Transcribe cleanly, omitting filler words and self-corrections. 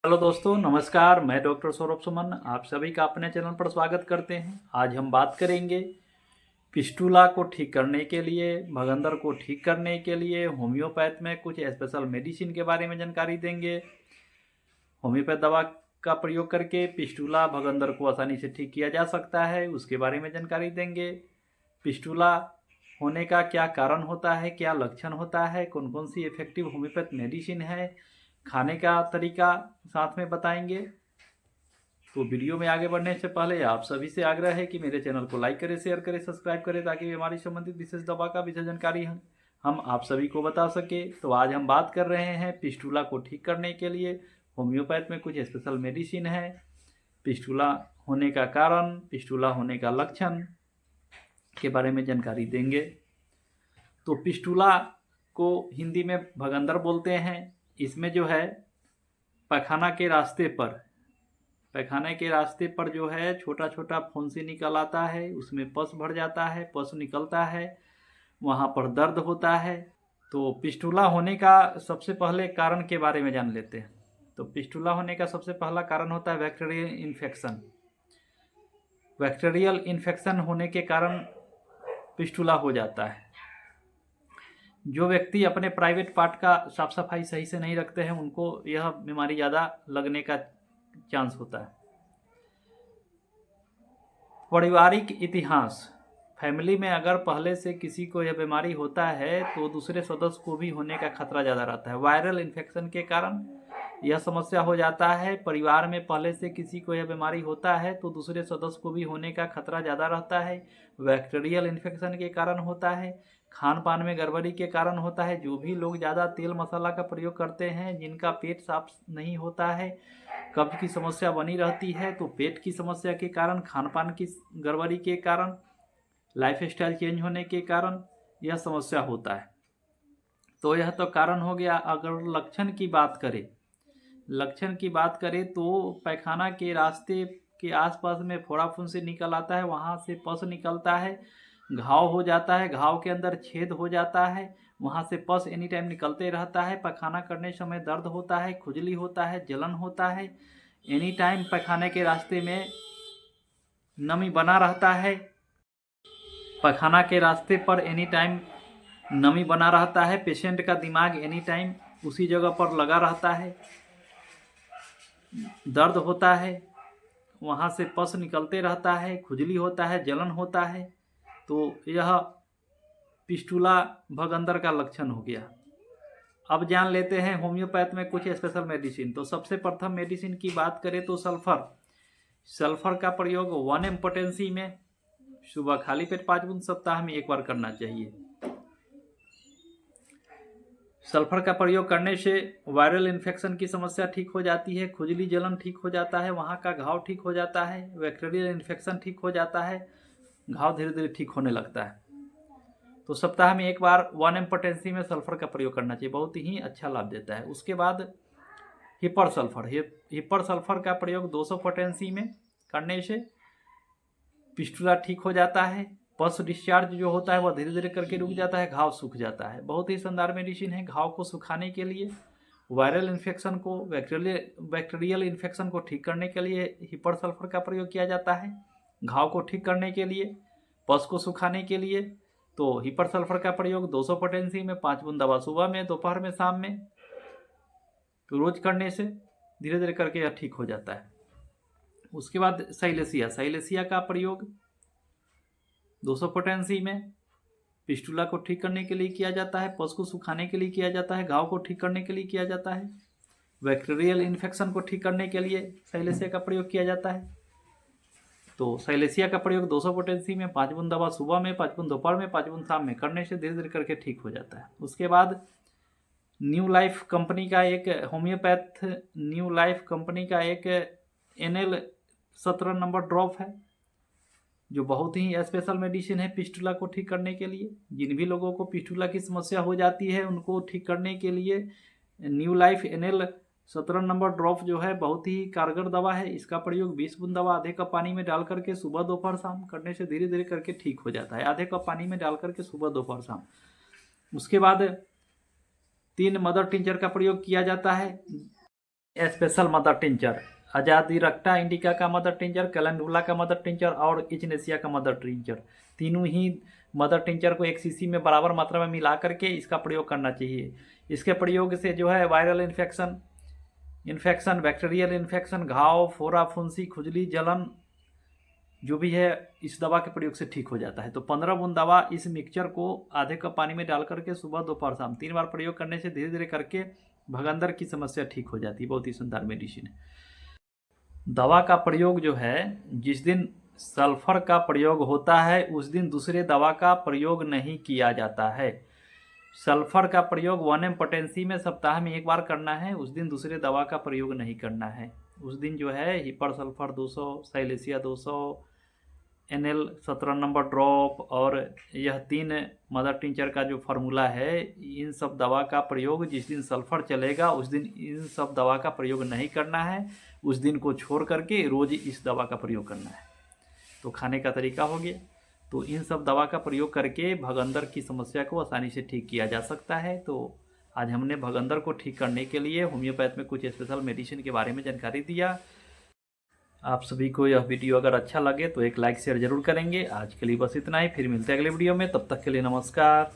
Hello दोस्तों, नमस्कार। मैं डॉक्टर सौरभ सुमन आप सभी का अपने चैनल पर स्वागत करते हैं। आज हम बात करेंगे फिस्टुला को ठीक करने के लिए, भगंदर को ठीक करने के लिए होम्योपैथ में कुछ स्पेशल मेडिसिन के बारे में जानकारी देंगे। होम्योपैथ दवा का प्रयोग करके फिस्टुला, भगंदर को आसानी से ठीक किया जा सकता है, उसके बारे में जानकारी देंगे। फिस्टुला होने का क्या कारण होता है, क्या लक्षण होता है, कौन कौन सी इफेक्टिव होम्योपैथ मेडिसिन है, खाने का तरीका साथ में बताएंगे। तो वीडियो में आगे बढ़ने से पहले आप सभी से आग्रह है कि मेरे चैनल को लाइक करें, शेयर करें, सब्सक्राइब करें, ताकि बीमारी संबंधित विशेष दवा का विशेष जानकारी हम आप सभी को बता सके। तो आज हम बात कर रहे हैं फिस्टुला को ठीक करने के लिए होम्योपैथ में कुछ स्पेशल मेडिसिन है, फिस्टुला होने का कारण, फिस्टुला होने का लक्षण के बारे में जानकारी देंगे। तो फिस्टुला को हिंदी में भगंदर बोलते हैं। इसमें जो है पैखाना के रास्ते पर जो है छोटा छोटा फुंसी निकल आता है, उसमें पस भर जाता है, पस निकलता है, वहाँ पर दर्द होता है। तो फिस्टुला होने का सबसे पहले कारण के बारे में जान लेते हैं। तो फिस्टुला होने का सबसे पहला कारण होता है बैक्टीरियल इन्फेक्शन। बैक्टीरियल इन्फेक्शन होने के कारण फिस्टुला हो जाता है। जो व्यक्ति अपने प्राइवेट पार्ट का साफ सफाई सही से नहीं रखते हैं, उनको यह बीमारी ज़्यादा लगने का चांस होता है। पारिवारिक इतिहास, फैमिली में अगर पहले से किसी को यह बीमारी होता है तो दूसरे सदस्य को भी होने का खतरा ज़्यादा रहता है। वायरल इन्फेक्शन के कारण यह समस्या हो जाता है। परिवार में पहले से किसी को यह बीमारी होता है तो दूसरे सदस्य को भी होने का खतरा ज़्यादा रहता है। बैक्टीरियल इन्फेक्शन के कारण होता है। खान पान में गड़बड़ी के कारण होता है। जो भी लोग ज़्यादा तेल मसाला का प्रयोग करते हैं, जिनका पेट साफ नहीं होता है, कब्ज की समस्या बनी रहती है, तो पेट की समस्या के कारण, खान पान की गड़बड़ी के कारण, लाइफस्टाइल चेंज होने के कारण यह समस्या होता है। तो यह तो कारण हो गया। अगर लक्षण की बात करें तो पैखाना के रास्ते के आसपास में फोड़ा फुंसी निकल आता है, वहाँ से पस निकलता है, घाव हो जाता है, घाव के अंदर छेद हो जाता है, वहाँ से पस एनी टाइम निकलते रहता है। पैखाना करने समय दर्द होता है, खुजली होता है, जलन होता है, एनी टाइम पैखाने के रास्ते में नमी बना रहता है। पैखाना के रास्ते पर एनी टाइम नमी बना रहता है। पेशेंट का दिमाग एनी टाइम उसी जगह पर लगा रहता है। दर्द होता है, वहाँ से पस निकलते रहता है, खुजली होता है, जलन होता है। तो यह फिस्टुला भगंदर का लक्षण हो गया। अब जान लेते हैं होम्योपैथ में कुछ स्पेशल मेडिसिन। तो सबसे प्रथम मेडिसिन की बात करें तो सल्फर का प्रयोग 1 mg पोटेंसी में सुबह खाली पेट 5 बूंद सप्ताह में 1 बार करना चाहिए। सल्फर का प्रयोग करने से वायरल इन्फेक्शन की समस्या ठीक हो जाती है, खुजली जलन ठीक हो जाता है, वहाँ का घाव ठीक हो जाता है, बैक्टीरियल इन्फेक्शन ठीक हो जाता है, घाव धीरे धीरे ठीक होने लगता है। तो सप्ताह में 1 बार 1 mg पोटेंसी में सल्फर का प्रयोग करना चाहिए, बहुत ही अच्छा लाभ देता है। उसके बाद हिपर सल्फर का प्रयोग 200 पोटेंसी में करने से फिस्टुला ठीक हो जाता है। पस डिस्चार्ज जो होता है वह धीरे धीरे करके रुक जाता है, घाव सूख जाता है। बहुत ही शानदार मेडिसिन है घाव को सुखाने के लिए, वायरल इन्फेक्शन को, बैक्टीरियल इन्फेक्शन को ठीक करने के लिए हिपर सल्फर का प्रयोग किया जाता है। घाव को ठीक करने के लिए, पस को सुखाने के लिए तो हिपर सल्फर का प्रयोग 200 पोटेंसी में 5 बूंद दवा सुबह में, दोपहर में, शाम में रोज करने से धीरे धीरे करके यह ठीक हो जाता है। उसके बाद साइलेसिया का प्रयोग 200 पोटेंसी में फिस्टुला को ठीक करने के लिए किया जाता है, पस को सुखाने के लिए किया जाता है, घाव को ठीक करने के लिए किया जाता है, बैक्टीरियल इन्फेक्शन को ठीक करने के लिए साइलेसिया का प्रयोग किया जाता है। तो साइलेसिया का प्रयोग 200 पोटेंसी में 5 बूंद दवा सुबह में, 5 बूंद दोपहर में, 5 बूंद शाम में करने से धीरे धीरे करके ठीक हो जाता है। उसके बाद न्यू लाइफ कंपनी का एक NL17 नंबर ड्रॉप है, जो बहुत ही स्पेशल मेडिसिन है फिस्टुला को ठीक करने के लिए। जिन भी लोगों को फिस्टुला की समस्या हो जाती है, उनको ठीक करने के लिए new life NL17 number drop जो है बहुत ही कारगर दवा है। इसका प्रयोग 20 बूंद दवा आधे कप पानी में डाल करके सुबह दोपहर शाम करने से धीरे धीरे करके ठीक हो जाता है। आधे कप पानी में डाल करके सुबह दोपहर शाम। उसके बाद 3 मदर टिंचर का प्रयोग किया जाता है। स्पेशल मदर टिंचर, अजादिरक्टा इंडिका का मदर टिंचर, कैलेंडुला का मदर टिंचर और इचनेसिया का मदर टिंचर, तीनों ही मदर टिंचर को एक सीसी में बराबर मात्रा में मिला करके इसका प्रयोग करना चाहिए। इसके प्रयोग से जो है वायरल इन्फेक्शन, बैक्टीरियल इन्फेक्शन, घाव, फोड़ा, फुंसी, खुजली, जलन जो भी है इस दवा के प्रयोग से ठीक हो जाता है। तो 15 बूंद दवा इस मिक्सचर को आधे कप पानी में डाल करके सुबह दोपहर शाम 3 बार प्रयोग करने से धीरे धीरे करके भगंदर की समस्या ठीक हो जाती है। बहुत ही शानदार मेडिसिन है। दवा का प्रयोग जो है, जिस दिन सल्फर का प्रयोग होता है उस दिन दूसरे दवा का प्रयोग नहीं किया जाता है। सल्फर का प्रयोग 1 पोटेंसी में सप्ताह में 1 बार करना है, उस दिन दूसरे दवा का प्रयोग नहीं करना है। उस दिन जो है hepar sulphur 200, Silesia 200, NL 17 number drop और यह 3 मदर टिंचर का जो फार्मूला है, इन सब दवा का प्रयोग जिस दिन सल्फर चलेगा उस दिन इन सब दवा का प्रयोग नहीं करना है, उस दिन को छोड़ करके रोज़ इस दवा का प्रयोग करना है। तो खाने का तरीका हो गया। तो इन सब दवा का प्रयोग करके भगंदर की समस्या को आसानी से ठीक किया जा सकता है। तो आज हमने भगंदर को ठीक करने के लिए होम्योपैथ में कुछ स्पेशल मेडिसिन के बारे में जानकारी दिया। आप सभी को यह वीडियो अगर अच्छा लगे तो एक लाइक शेयर जरूर करेंगे। आज के लिए बस इतना ही, फिर मिलते हैं अगले वीडियो में। तब तक के लिए नमस्कार।